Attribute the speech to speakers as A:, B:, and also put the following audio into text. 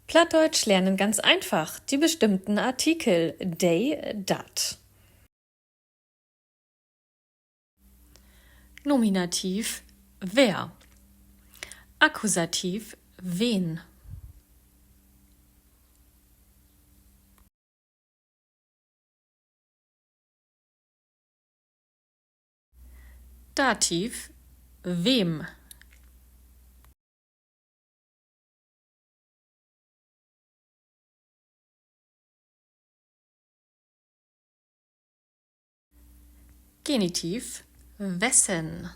A: Plattdeutsch lernen ganz einfach. Die bestimmten Artikel dei, dat. Nominativ wer. Akkusativ wen. Dativ wem. Genitiv wessen.